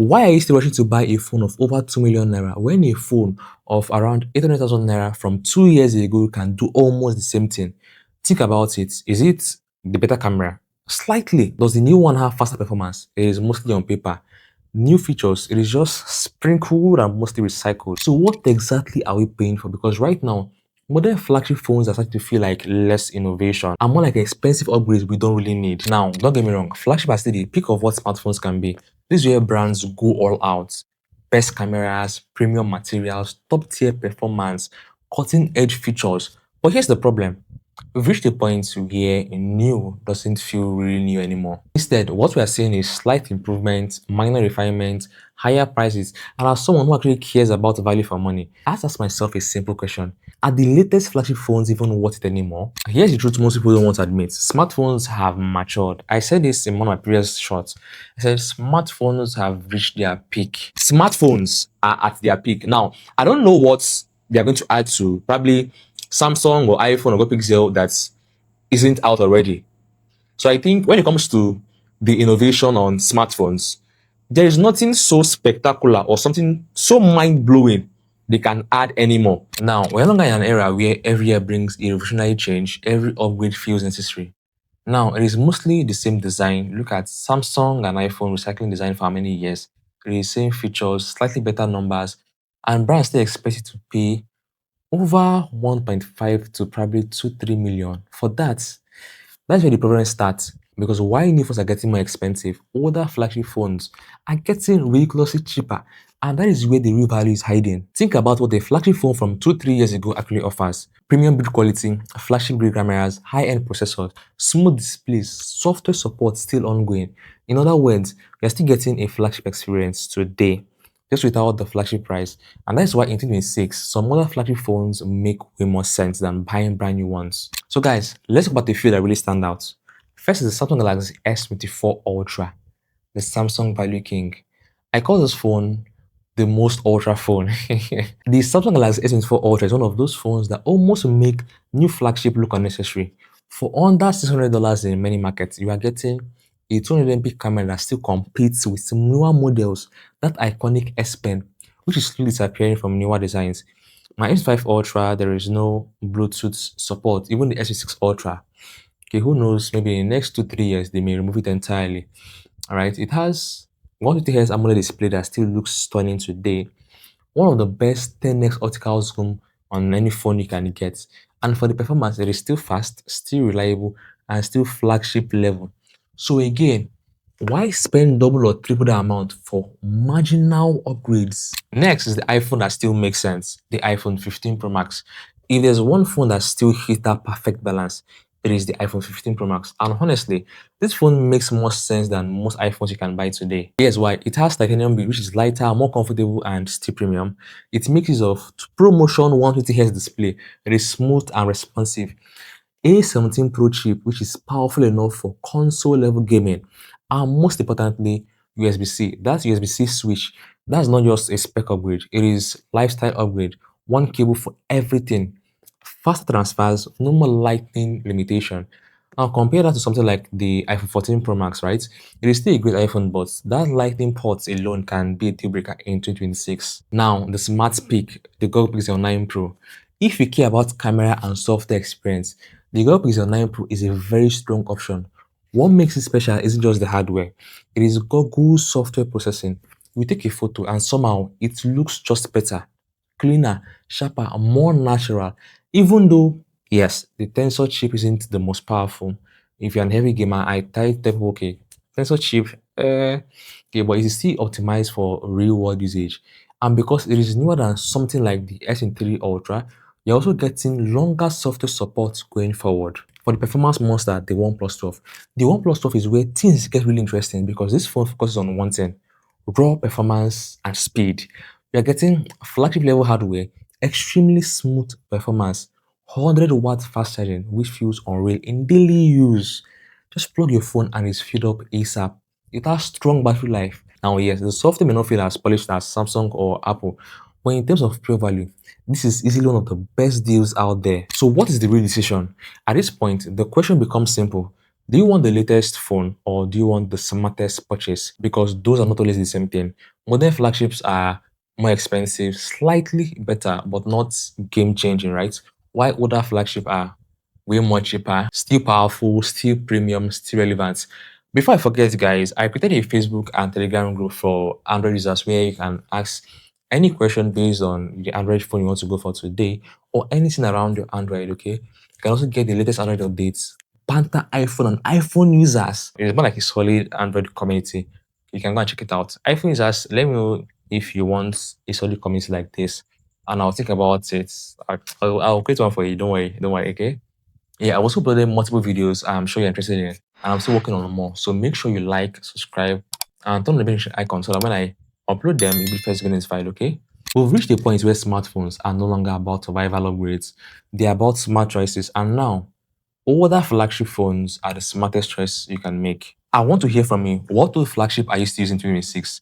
Why are you still rushing to buy a phone of over 2 million naira when a phone of around 800,000 naira from 2 years ago can do almost the same thing? Think about it. Is it the better camera? Slightly. Does the new one have faster performance? It is mostly on paper. New features, it is just sprinkled and mostly recycled. So what exactly are we paying for? Because right now, modern flagship phones are starting to feel like less innovation and more like expensive upgrades we don't really need. Now, don't get me wrong, flagship are still the peak of what smartphones can be. This is where brands go all out. Best cameras, premium materials, top tier performance, cutting edge features. But here's the problem. We've reached a point where new doesn't feel really new anymore. Instead, what we are seeing is slight improvements, minor refinements, higher prices, and as someone who actually cares about value for money, I have to ask myself a simple question. Are the latest flagship phones even worth it anymore? Here's the truth most people don't want to admit. Smartphones have matured. I said this in one of my previous shorts. I said smartphones have reached their peak. Smartphones are at their peak. Now, I don't know what they are going to add to probably Samsung or iPhone or Google Pixel that isn't out already. So I think when it comes to the innovation on smartphones, there is nothing so spectacular or something so mind-blowing they can add anymore. Now, we're no longer in an era where every year brings a revolutionary change, every upgrade feels necessary. Now, it is mostly the same design. Look at Samsung and iPhone recycling design for how many years? It is same features, slightly better numbers, and brands still expect you to pay over 1.5 to probably 2, 3 million. For that, that's where the problem starts. Because while new phones are getting more expensive, older flagship phones are getting ridiculously cheaper. And that is where the real value is hiding. Think about what a flagship phone from 2, 3 years ago actually offers. Premium build quality, flagship grade cameras, high-end processors, smooth displays, software support still ongoing. In other words, you're still getting a flagship experience today just without the flagship price. And that's why in 2026, some other flagship phones make way more sense than buying brand new ones. So guys, let's talk about the few that really stand out. First is the Samsung Galaxy S23 Ultra, the Samsung Value King. I call this phone the most ultra phone. The Samsung Galaxy S24 Ultra is one of those phones that almost make new flagship look unnecessary. For under $600 in many markets, you are getting a 200 MP camera that still competes with some newer models, that iconic S Pen, which is slowly disappearing from newer designs. My S5 Ultra, there is no Bluetooth support, even the S6 Ultra. Okay, who knows, maybe in the next 2, 3 years, they may remove it entirely. All right, it has 120Hz AMOLED display that still looks stunning today. One of the best 10x optical zoom on any phone you can get. And for the performance, it is still fast, still reliable, and still flagship level. So again, why spend double or triple the amount for marginal upgrades? Next is the iPhone that still makes sense, the iPhone 15 Pro Max. If there's one phone that still hits that perfect balance, it is the iPhone 15 Pro Max. And honestly, this phone makes more sense than most iPhones you can buy today. Here's why. It has titanium build, which is lighter, more comfortable, and still premium. It makes use of ProMotion 120Hz display. It is smooth and responsive. A17 Pro chip, which is powerful enough for console level gaming. And most importantly, USB-C. That USB-C switch, that's not just a spec upgrade, it is lifestyle upgrade. One cable for everything. Faster transfers, no more lightning limitation. Now compare that to something like the iPhone 14 Pro Max, right? It is still a great iPhone, but that lightning port alone can be a deal breaker in 2026. Now, the smart pick, the Google Pixel 9 Pro. If you care about camera and software experience, the Google Pixel 9 Pro is a very strong option. What makes it special isn't just the hardware, it is Google's software processing. You take a photo and somehow it looks just better, cleaner, sharper, and more natural. Even though, yes, the tensor chip isn't the most powerful. If you're an heavy gamer, I tell people, okay, tensor chip, okay, but it is still optimized for real world usage. And because it is newer than something like the S23 Ultra, you're also getting longer software support going forward. For the performance monster, the OnePlus 12. The OnePlus 12 is where things get really interesting because this phone focuses on one thing: raw performance and speed. We are getting flagship level hardware, extremely smooth performance, 100-watt fast charging, which feels unreal in daily use. Just plug your phone and it's filled up ASAP. It has strong battery life. Now, yes, the software may not feel as polished as Samsung or Apple, but in terms of pure value, this is easily one of the best deals out there. So what is the real decision? At this point, the question becomes simple. Do you want the latest phone or do you want the smartest purchase? Because those are not always the same thing. Modern flagships are more expensive, slightly better, but not game changing, right? While older flagship are way more cheaper, still powerful, still premium, still relevant. Before I forget, guys, I created a Facebook and Telegram group for Android users where you can ask any question based on the Android phone you want to go for today or anything around your Android, okay? You can also get the latest Android updates, banter iPhone and iPhone users. It's more like a solid Android community. You can go and check it out. iPhone users, let me know if you want a solid community like this, and I'll think about it. I'll create one for you. Don't worry, okay? Yeah, I also uploaded multiple videos I'm sure you're interested in, and I'm still working on more. So make sure you like, subscribe, and turn on the notification icon so that when I upload them, you'll be first getting notified, okay? We've reached a point where smartphones are no longer about survival upgrades. They're about smart choices. And now, older flagship phones are the smartest choice you can make. I want to hear from you. What old flagship are you still using in 2026?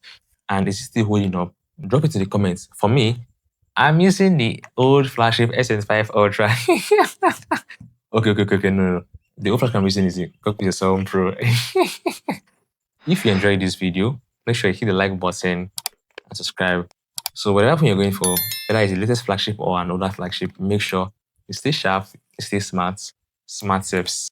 And is it still holding up? Drop it in the comments. For me, I'm using the old flagship S23 Ultra. Okay. No, no. The old flagship I'm using is the Galaxy S7 Pro. If you enjoyed this video, make sure you hit the like button and subscribe. So whatever phone you're going for, whether it's the latest flagship or an older flagship, make sure you stay sharp, you stay smart, smart tips.